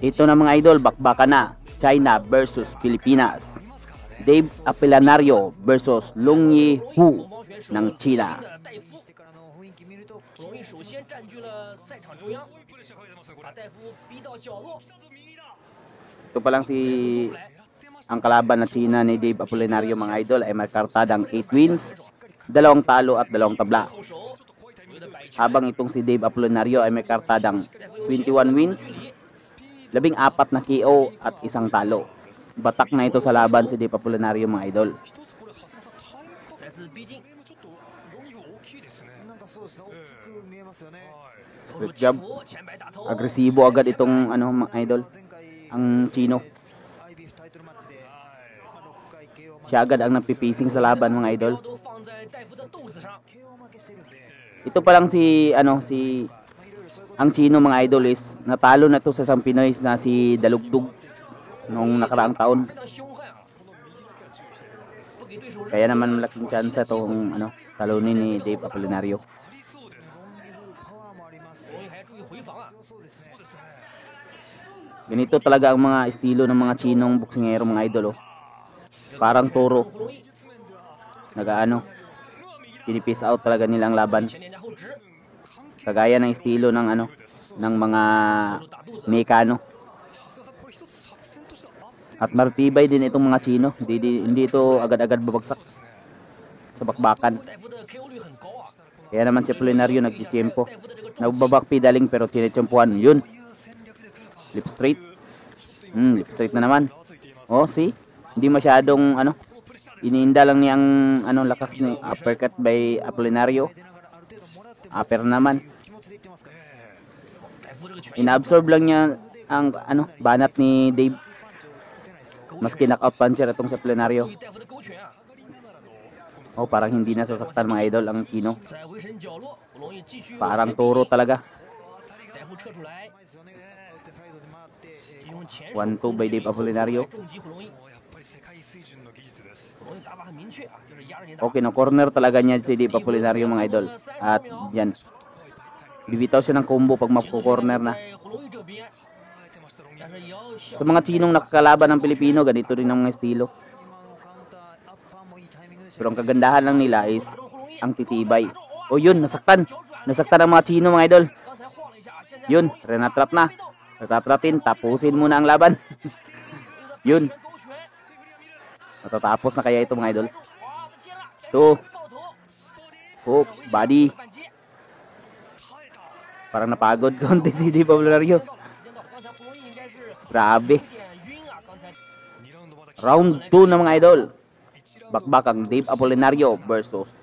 Ito na mga idol, bakbakan na. China versus Pilipinas. Dave Apolinario versus Long Yihu ng China. Ito pa lang ang kalaban na China ni Dave Apolinario mga idol ay may kartadang 8 wins, 2 talo at 2 tabla. Habang itong si Dave Apolinario ay may kartadang 21 wins, 14 na KO at 1 talo. Batak na ito sa laban si Dave Apolinario mga idol. Straight jab. Agresibo agad itong mga idol, ang Chino. Siya agad ang napipising sa laban mga idol. Ito pa lang ang Chino mga idol is natalo na to sa isang Pinoy na si Dalugdug noong nakaraang taon. Kaya naman malaking chance itong talunin ni Dave Apolinario. Ganito talaga ang mga estilo ng mga Chinong boksingero mga idol Parang toro. Pinipis out talaga nilang laban. Kagaya ng estilo ng mga Mekano. At martibay din itong mga Chino. Hindi ito agad-agad babagsak sa bakbakan. Kaya naman si Apolinario nagtitiyempo. Nagbabakpi daling pero tinitsempuan. Yun. Lip straight. Lip straight na naman. See? Hindi masyadong iniinda lang niyang lakas ni uppercut by Apolinario. Upper naman. Inaabsorb lang niya ang banat ni Dave. Maski knockout puncher itong sa Apolinario. Parang hindi nasasaktan mga idol ang Chino. Parang toro talaga. 1-2 by Dave Apolinario. Corner talaga niya si Dave Apolinario mga idol. At yan, bibitaw siya ng combo pag mapko-corner na. Sa mga Chinong nakakalaban ng Pilipino, ganito rin ang mga estilo. Pero ang kagandahan lang nila is ang titibay. Yun, nasaktan ang mga Chino mga idol. Yun, renatrap na. Retatratin, tapusin muna ang laban. Yun. Matatapos na kaya ito mga idol. Hook, body. Parang napagod konti si Dave Apolinario. Grabe. Round 2 na mga idol. Bakbak ang Dave Apolinario versus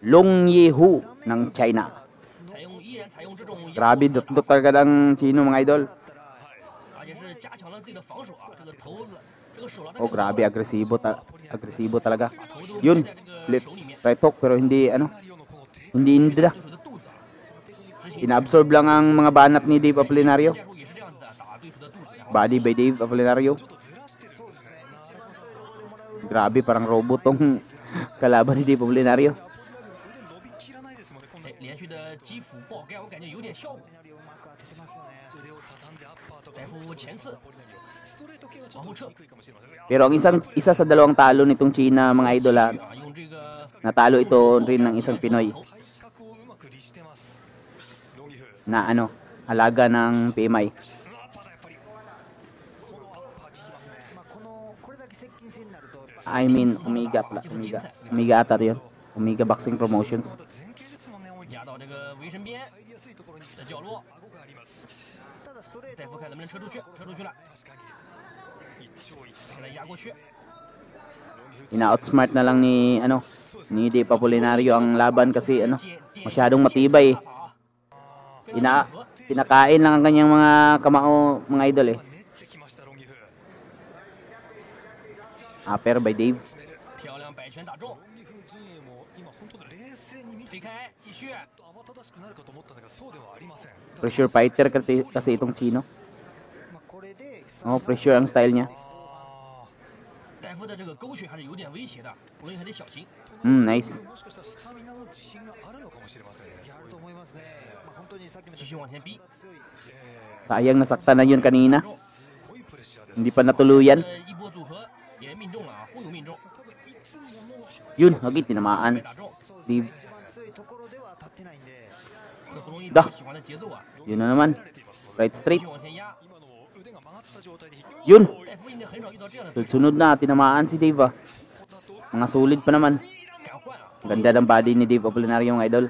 Long Yihu ng China. Grabe, dot talaga ng Chino mga idol. Grabe, agresibo talaga. Yun, right hook pero hindi indra. Inaabsorb lang ang mga banat ni Dave Apolinario. Body by Dave Apolinario. Grabe, parang robot tong kalaban ni Dave Apolinario. Pero ang isa sa dalawang talo nitong China mga idol natalo ito rin ng isang Pinoy na alaga ng PMI. I mean Omega ata yun. Omega Boxing Promotions. Ina-outsmart na lang ni Dave Apolinario ang laban kasi masyadong matibay. Pinakain lang ang kanyang mga kamao mga idol Upper by Dave. Pressure fighter kasi itong Chino. Pressure ang style niya. Nice. Sayang nasaktan na yun kanina. Hindi pa natuluyan. Yun, hagit tinamaan. Dave. Dah. Yun na naman. Right straight. Yun. Sunod na, tinamaan si Dave ah. Mga solid pa naman. Ganda ng body ni Dave Apolinario mga idol.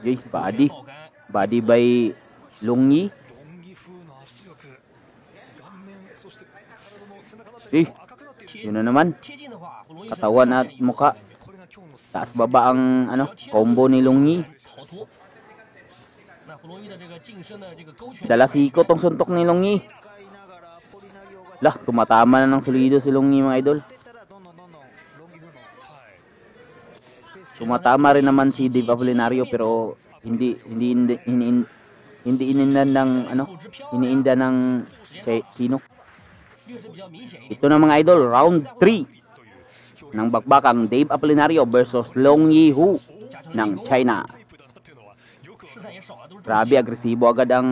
Yay, body. Body by Longyi. Yun na naman. Katawan at muka. Taas baba ang combo ni Longyi. Dala siko tong suntok ni Longyi. Lah, tumatama na ng solido si Longyi mga idol. Tumatama rin naman si Dave Apolinario pero hindi iniinda ng Chino. Ito na mga idol, round 3 ng bakbakang Dave Apolinario versus Longyi Hu ng China. Grabe, agresibo agad ang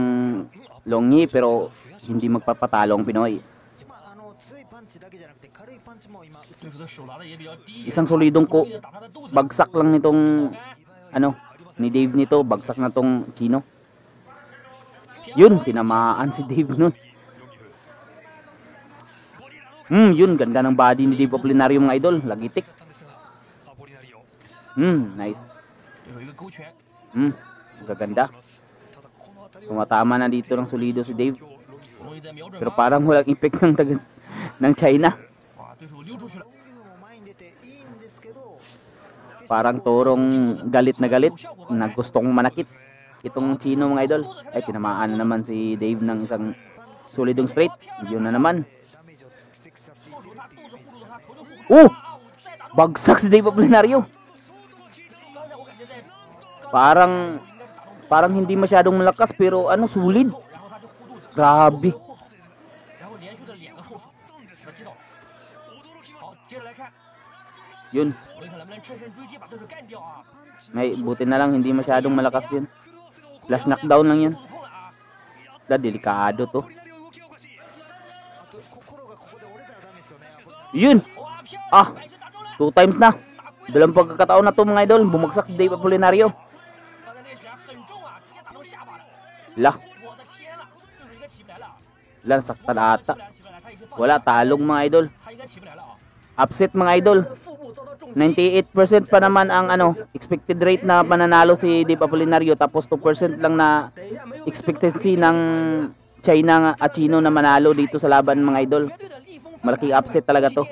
Longyi pero hindi magpapatalo ang Pinoy. Isang solidong bagsak lang nitong ni Dave nito, bagsak na tong Chino. Yun, tinamaan si Dave nun. Yun, ganda ng body ni Dave Apolinario mga idol, lagitik. Nice. Gaganda. Tumatama na dito ng solido si Dave. Pero parang walang impact ng China. Parang turong galit na gustong manakit itong Chino mga idol. Ay, tinamaan na naman si Dave ng isang solidong straight. Yun na naman. Bagsak si Dave Apolinario. Parang hindi masyadong malakas pero solid. Grabe. Yun. May buti na lang hindi masyadong malakas din. Flash knockdown lang yan. Delikado to. Yun. 2 times na. Dalawang pagkakataon na to mga idol. Bumagsak si Dave Apolinario. Nasaktan ata. Wala, talong mga idol. Upset mga idol. 98% pa naman ang expected rate na mananalo si Dave Apolinario, tapos 2% lang na expectancy ng China at Chino na manalo dito sa laban mga idol. Malaking upset talaga to.